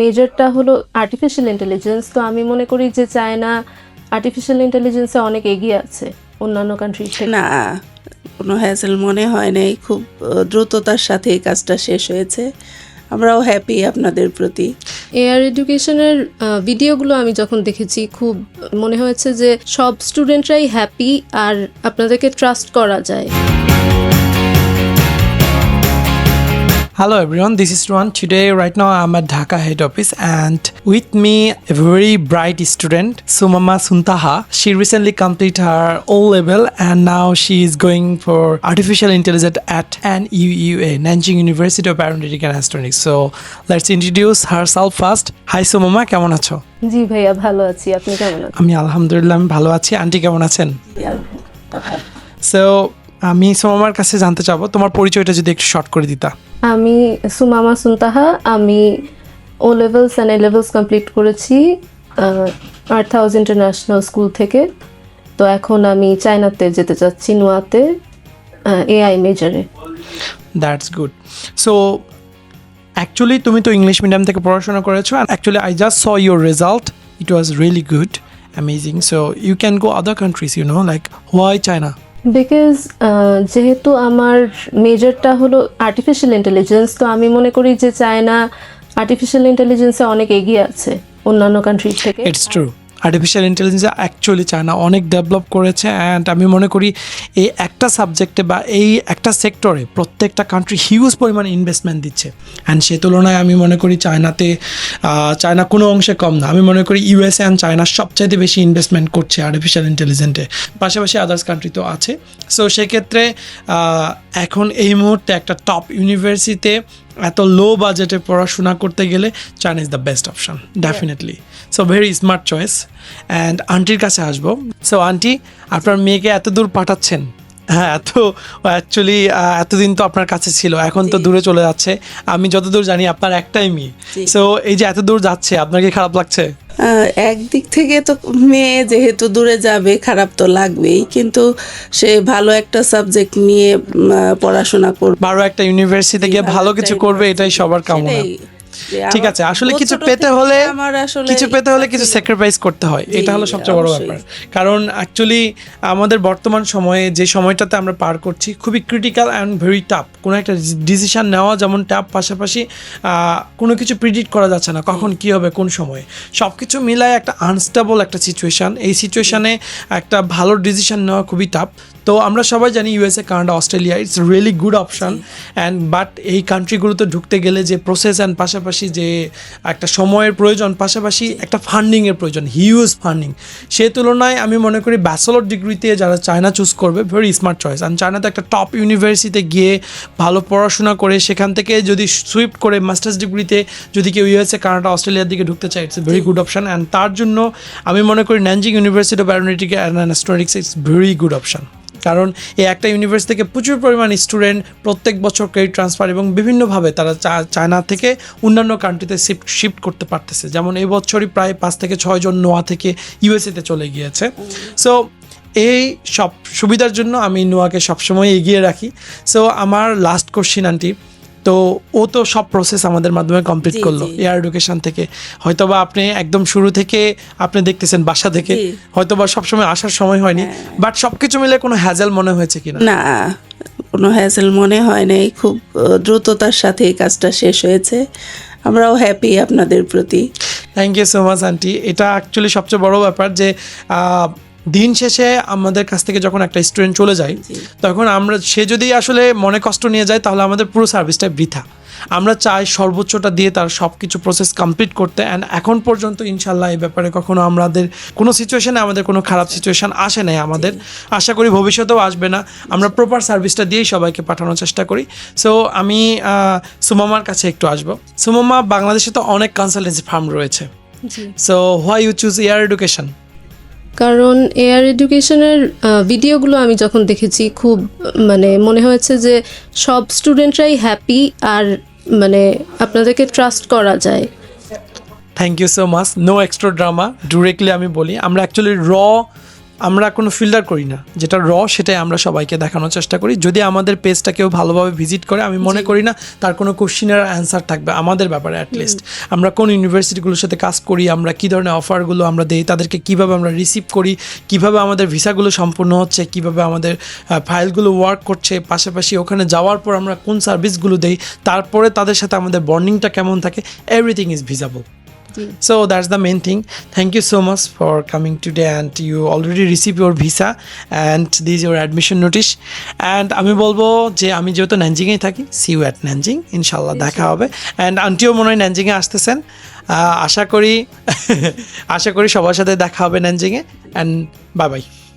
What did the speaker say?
মেজরটা হলো artificial intelligence. তো আমি মনে করি যে চায়না আর্টিফিশিয়াল ইন্টেলিজেন্সে অনেক এগিয়ে আছে অন্যান্য কান্ট্রি থেকে। না, কোনো হ্যাসেল মনে হয় নাই, খুব দ্রুততার সাথে এই কাজটা শেষ হয়েছে। আমরাও হ্যাপি আপনাদের প্রতি। এআর এডুকেশনের ভিডিওগুলো আমি যখন দেখেছি খুব মনে হয়েছে যে সব স্টুডেন্টরাই হ্যাপি আর আপনাদেরকে ট্রাস্ট করা যায়। Hello everyone, this is Ruan. Today, right now, I'm at Dhaka head office, and with me, a very bright student, Sumama Suntaha. She recently completed her O level, and now she is going for artificial intelligence at NUUA, Nanjing University of Aeronautics and Astronautics. So, let's introduce herself first. Hi Sumama, কেমন আছো? জি ভাইয়া, ভালো আছি। আপনি কেমন আছেন? আমি আলহামদুলিল্লাহ ভালো আছি। আন্টি কেমন আছেন? So, আমি সুমামার কাছে জানতে চাবো তোমার পরিচয়টা যদি একটু শর্ট করে দিতা। আমি সুমামা সুনতাহা। আমি O levels and A levels complete করেছি আর্থ হাউস ইন্টারন্যাশনাল স্কুল থেকে। তো এখন আমি চায়নাতে যেতে চাচ্ছি, নোয়াতে, এআই মেজরে। That's good. সো অ্যাকচুয়ালি তুমি তো ইংলিশ মিডিয়াম থেকে পড়াশোনা করেছো, and actually I just saw your result, it was really good, amazing. So you can go other countries, you know, like why China? Because যেহেতু আমার মেজরটা হলো artificial intelligence, তো আমি মনে করি যে চায়না আর্টিফিশিয়াল ইন্টেলিজেন্সে অনেক এগিয়ে আছে অন্যান্য কান্ট্রি থেকে। It's true, artificial intelligence actually China অনেক ডেভেলপ করেছে, অ্যান্ড আমি মনে করি এই একটা সাবজেক্টে বা এই একটা সেক্টরে প্রত্যেকটা কান্ট্রি হিউজ পরিমাণ ইনভেস্টমেন্ট দিচ্ছে, অ্যান্ড সে তুলনায় আমি মনে করি চায়না কোনো অংশে কম না। আমি মনে করি ইউএসএ অ্যান্ড চায়না সবচাইতে বেশি ইনভেস্টমেন্ট করছে আর্টিফিশিয়াল ইন্টেলিজেন্টে, পাশাপাশি আদার্স কান্ট্রি তো আছে। সো সেক্ষেত্রে এখন এই মুহূর্তে একটা টপ ইউনিভার্সিটিতে এত লো বাজেটে পড়াশোনা করতে গেলে China is the best option, definitely. So very smart choice. And আন্টির কাছে আসবো। সো আন্টি, আপনার মেয়েকে এত দূর পাঠাচ্ছেন, হ্যাঁ, অ্যাকচুয়ালি এতদিন তো আপনার কাছে ছিল, এখন তো দূরে চলে যাচ্ছে। আমি যতদূর জানি আপনার একটাই মেয়ে। সো এই যে এত দূর যাচ্ছে, আপনার কি খারাপ লাগছে? একদিক থেকে তো মেয়ে যেহেতু দূরে যাবে, খারাপ তো লাগবেই, কিন্তু সে ভালো একটা সাবজেক্ট নিয়ে পড়াশোনা করবে, বারো একটা ইউনিভার্সিটিতে গিয়ে ভালো কিছু করবে, এটাই সবার কামনা। ঠিক আছে, আসলে কিছু পেতে হলে কিছু স্যাক্রিফাইস করতে হয়, এটা হলো সবচেয়ে বড় ব্যাপার। কারণ অ্যাকচুয়ালি আমাদের বর্তমান সময়ে যে সময়টাতে আমরা পার করছি খুবই ক্রিটিক্যাল অ্যান্ড ভেরি টাফ। কোনো একটা ডিসিশন নেওয়া যেমন টাফ, পাশাপাশি কোনো কিছু প্রিডিক্ট করা যাচ্ছে না কখন কী হবে, কোন সময়ে। সব কিছু মিলায় একটা আনস্টেবল একটা সিচুয়েশান। এই সিচুয়েশানে একটা ভালো ডিসিশন নেওয়া খুবই টাফ। তো আমরা সবাই জানি USA, Canada, Australia it's really good option, and but এই কান্ট্রিগুলোতে ঢুকতে গেলে যে প্রসেস অ্যান্ড পাশাপাশি যে একটা সময়ের প্রয়োজন, পাশাপাশি একটা ফান্ডিংয়ের প্রয়োজন, হিউজ ফান্ডিং। সে তুলনায় আমি মনে করি ব্যাচেলর ডিগ্রিতে যারা চায়না চুজ করবে, ভেরি স্মার্ট চয়েস। অ্যান্ড চায়নাতে একটা টপ ইউনিভার্সিটিতে গিয়ে ভালো পড়াশোনা করে সেখান থেকে যদি সুইফট করে মাস্টার্স ডিগ্রিতে যদি কেউ ইউএসএ, কানাডা, অস্ট্রেলিয়ার দিকে ঢুকতে চায়, it's a very good option. And তার জন্য আমি মনে করি Nanjing University of Aeronautics and Astronautics it's very good option. কারণ এই একটা ইউনিভার্সিটি থেকে প্রচুর পরিমাণ স্টুডেন্ট প্রত্যেক বছর ক্রেডিট ট্রান্সফার এবং বিভিন্নভাবে তারা চায়না থেকে অন্যান্য কান্ট্রিতে শিফট করতে পারতেছে। যেমন এই বছরই প্রায় 5 থেকে 6 জন নোয়া থেকে ইউএসএতে চলে গিয়েছে। সো এই সব সুবিধার জন্য আমি নোয়াকে সবসময় এগিয়ে রাখি। সো আমার লাস্ট কোশ্চিন আন্টি, তো ও তো সব প্রসেস আমাদের মাধ্যমে কমপ্লিট করলো এয়ার এডুকেশন থেকে, হয়তোবা আপনি একদম শুরু থেকে আপনি দেখতেছেন বাসা থেকে, হয়তোবা সবসময় আসার সময় হয়নি, বাট সব কিছু মিলে কোনো হ্যাজেল মনে হয়েছে কিনা? না, কোনো হ্যাসেল মনে হয় নাই, খুব দ্রুততার সাথে এই কাজটা শেষ হয়েছে। আমরাও হ্যাপি আপনাদের প্রতি। Thank you so much aunty. এটা অ্যাকচুয়ালি সবচেয়ে বড় ব্যাপার যে দিন শেষে আমাদের কাছ থেকে যখন একটা স্টুডেন্ট চলে যায়, তখন সে যদি আসলে মনে কষ্ট নিয়ে যায় তাহলে আমাদের পুরো সার্ভিসটাই বৃথা। আমরা চাই সর্বোচ্চটা দিয়ে তার সব কিছু প্রসেস কমপ্লিট করতে। অ্যান্ড এখন পর্যন্ত ইনশাল্লাহ এই ব্যাপারে কখনো আমাদের কোনো সিচুয়েশানে আমাদের কোনো খারাপ সিচুয়েশান আসে নাই আমাদের, আশা করি ভবিষ্যতেও আসবে না। আমরা প্রপার সার্ভিসটা দিয়েই সবাইকে পাঠানোর চেষ্টা করি। সো আমি সুমামার কাছে একটু আসবো। সুমামা, বাংলাদেশে তো অনেক কনসালটেন্সি ফার্ম রয়েছে, so why you choose air education? কারণ এআর এডুকেশনের ভিডিওগুলো আমি যখন দেখেছি খুব মনে হয়েছে যে সব স্টুডেন্টরাই হ্যাপি আর আপনাদেরকে ট্রাস্ট করা যায়। Thank you so much. No extra drama, directly আমি বলি আমরা অ্যাকচুয়ালি আমরা কোনো ফিল্টার করি না, যেটা সেটাই আমরা সবাইকে দেখানোর চেষ্টা করি। যদি আমাদের পেজটা কেউ ভালোভাবে ভিজিট করে, আমি মনে করি না তার কোনো কোশ্চিনের অ্যান্সার থাকবে আমাদের ব্যাপারে। অ্যাটলিস্ট আমরা কোন ইউনিভার্সিটিগুলোর সাথে কাজ করি, আমরা কী ধরনের অফারগুলো আমরা দেই, তাদেরকে কীভাবে আমরা রিসিভ করি, কীভাবে আমাদের ভিসাগুলো সম্পূর্ণ হচ্ছে, কীভাবে আমাদের ফাইলগুলো ওয়ার্ক করছে, পাশাপাশি ওখানে যাওয়ার পর আমরা কোন সার্ভিসগুলো দেই, তারপরে তাদের সাথে আমাদের বন্ডিংটা কেমন থাকে, everything is visible. So that's the main thing. Thank you so much for coming today, and you already received your visa and this is your admission notice. And আমি বলবো যে আমি যেহেতু ন্যানজিংয়েই থাকি, see you at ন্যানজিং, ইনশাল্লাহ দেখা হবে। And আন্টিও মনে হয় ন্যানজিংয়ে আসতেছেন, আশা করি সবার সাথে দেখা হবে ন্যানজিংয়ে। And bye bye.